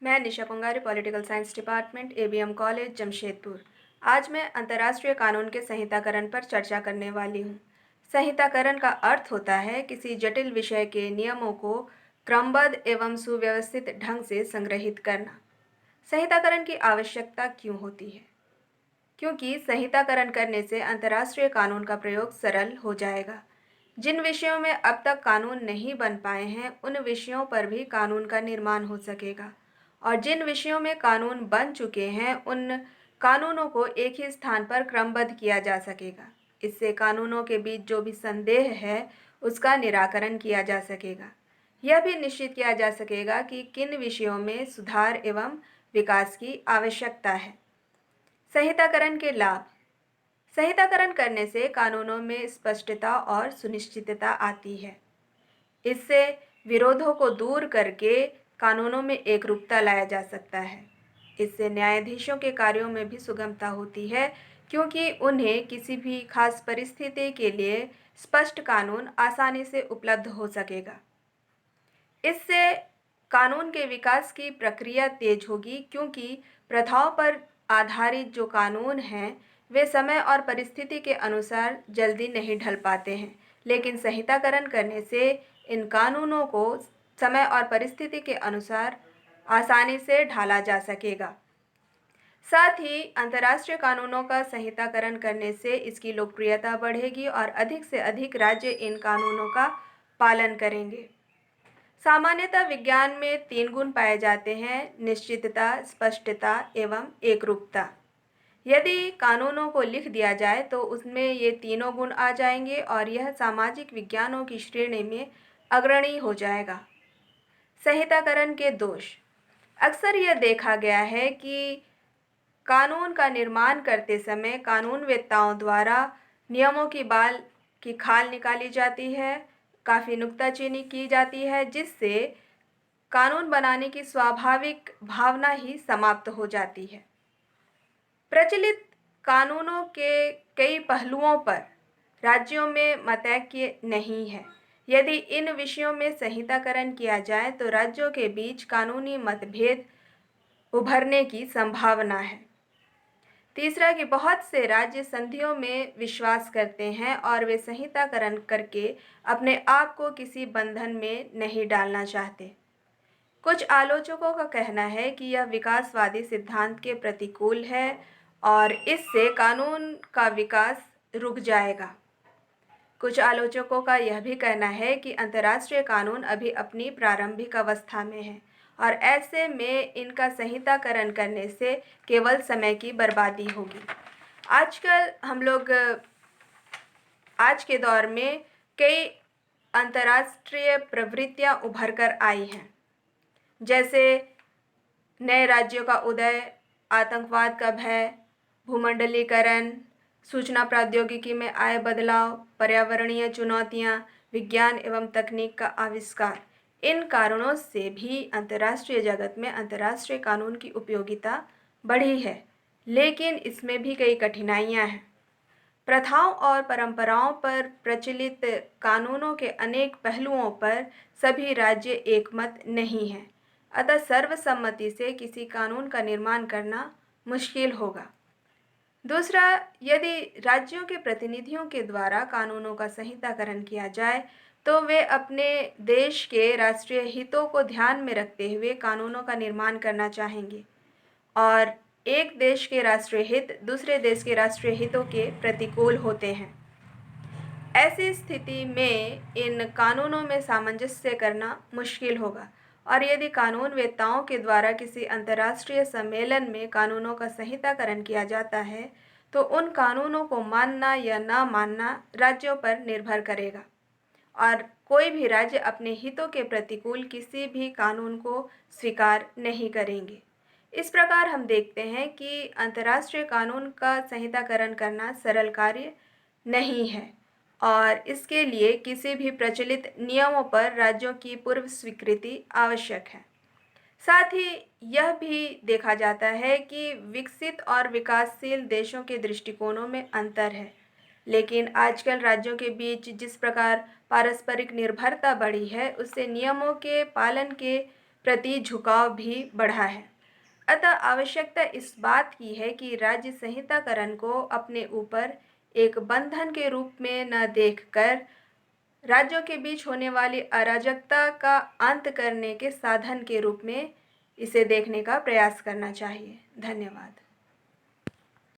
मैं Nisha Pangari, political science department, ABM college, Jamshedpur. आज मैं अंतर्राष्ट्रीय कानून के संहिताकरण पर चर्चा करने वाली हूँ। संहिताकरण का अर्थ होता है किसी जटिल विषय के नियमों को क्रमबद्ध एवं सुव्यवस्थित ढंग से संग्रहित करना। संहिताकरण की आवश्यकता क्यों होती है? क्योंकि संहिताकरण करने से अंतर्राष्ट्रीय कानून का प्रयोग सरल हो जाएगा। जिन विषयों में अब तक कानून नहीं बन पाए हैं, उन विषयों पर भी कानून का निर्माण हो सकेगा और जिन विषयों में कानून बन चुके हैं, उन कानूनों को एक ही स्थान पर क्रमबद्ध किया जा सकेगा। इससे कानूनों के बीच जो भी संदेह है, उसका निराकरण किया जा सकेगा। यह भी निश्चित किया जा सकेगा कि किन विषयों में सुधार एवं विकास की आवश्यकता है। संहिताकरण के लाभ। संहिताकरण करने से कानूनों में स्पष्टता और सुनिश्चितता आती है। इससे विरोधों को दूर करके कानूनों में एकरूपता लाया जा सकता है। इससे न्यायाधीशों के कार्यों में भी सुगमता होती है, क्योंकि उन्हें किसी भी खास परिस्थिति के लिए स्पष्ट कानून आसानी से उपलब्ध हो सकेगा। इससे कानून के विकास की प्रक्रिया तेज होगी, क्योंकि प्रथाओं पर आधारित जो कानून हैं, वे समय और परिस्थिति के अनुसार जल्दी नहीं ढल पाते हैं, लेकिन संहिताकरण करने से इन कानूनों को समय और परिस्थिति के अनुसार आसानी से ढाला जा सकेगा। साथ ही अंतर्राष्ट्रीय कानूनों का संहिताकरण करने से इसकी लोकप्रियता बढ़ेगी और अधिक से अधिक राज्य इन कानूनों का पालन करेंगे। सामान्यतः विज्ञान में 3 गुण पाए जाते हैं: निश्चितता, स्पष्टता एवं एकरूपता। यदि कानूनों को लिख दिया जाए तो उसमें ये तीनों गुण आ जाएंगे और यह सामाजिक विज्ञानों की श्रेणी में अग्रणी हो जाएगा। संहिताकरण के दोष। अक्सर यह देखा गया है कि कानून का निर्माण करते समय कानूनवेत्ताओं द्वारा नियमों की खाल निकाली जाती है, काफ़ी नुक्ताचीनी की जाती है, जिससे कानून बनाने की स्वाभाविक भावना ही समाप्त हो जाती है। प्रचलित कानूनों के कई पहलुओं पर राज्यों में मतैक्य नहीं है। यदि इन विषयों में संहिताकरण किया जाए तो राज्यों के बीच कानूनी मतभेद उभरने की संभावना है। तीसरा कि बहुत से राज्य संधियों में विश्वास करते हैं और वे संहिताकरण करके अपने आप को किसी बंधन में नहीं डालना चाहते। कुछ आलोचकों का कहना है कि यह विकासवादी सिद्धांत के प्रतिकूल है और इससे कानून का विकास रुक जाएगा। कुछ आलोचकों का यह भी कहना है कि अंतर्राष्ट्रीय कानून अभी अपनी प्रारंभिक अवस्था में है और ऐसे में इनका संहिताकरण करने से केवल समय की बर्बादी होगी। आजकल हम लोग आज के दौर में कई अंतर्राष्ट्रीय प्रवृत्तियां उभर कर आई हैं, जैसे नए राज्यों का उदय, आतंकवाद का भय, भूमंडलीकरण, सूचना प्रौद्योगिकी में आए बदलाव, पर्यावरणीय चुनौतियां, विज्ञान एवं तकनीक का आविष्कार। इन कारणों से भी अंतर्राष्ट्रीय जगत में अंतर्राष्ट्रीय कानून की उपयोगिता बढ़ी है, लेकिन इसमें भी कई कठिनाइयां हैं। प्रथाओं और परंपराओं पर प्रचलित कानूनों के अनेक पहलुओं पर सभी राज्य एकमत नहीं हैं, अतः सर्वसम्मति से किसी कानून का निर्माण करना मुश्किल होगा। दूसरा, यदि राज्यों के प्रतिनिधियों के द्वारा कानूनों का संहिताकरण किया जाए तो वे अपने देश के राष्ट्रीय हितों को ध्यान में रखते हुए कानूनों का निर्माण करना चाहेंगे और एक देश के राष्ट्रीय हित दूसरे देश के राष्ट्रीय हितों के प्रतिकूल होते हैं। ऐसी स्थिति में इन कानूनों में सामंजस्य करना मुश्किल होगा और यदि कानूनवेत्ताओं के द्वारा किसी अंतर्राष्ट्रीय सम्मेलन में कानूनों का संहिताकरण किया जाता है तो उन कानूनों को मानना या ना मानना राज्यों पर निर्भर करेगा और कोई भी राज्य अपने हितों के प्रतिकूल किसी भी कानून को स्वीकार नहीं करेंगे। इस प्रकार हम देखते हैं कि अंतर्राष्ट्रीय कानून का संहिताकरण करना सरल कार्य नहीं है और इसके लिए किसी भी प्रचलित नियमों पर राज्यों की पूर्व स्वीकृति आवश्यक है। साथ ही यह भी देखा जाता है कि विकसित और विकासशील देशों के दृष्टिकोणों में अंतर है, लेकिन आजकल राज्यों के बीच जिस प्रकार पारस्परिक निर्भरता बढ़ी है, उससे नियमों के पालन के प्रति झुकाव भी बढ़ा है। अतः आवश्यकता इस बात की है कि राज्य संहिताकरण को अपने ऊपर एक बंधन के रूप में न देखकर राज्यों के बीच होने वाली अराजकता का अंत करने के साधन के रूप में इसे देखने का प्रयास करना चाहिए। धन्यवाद।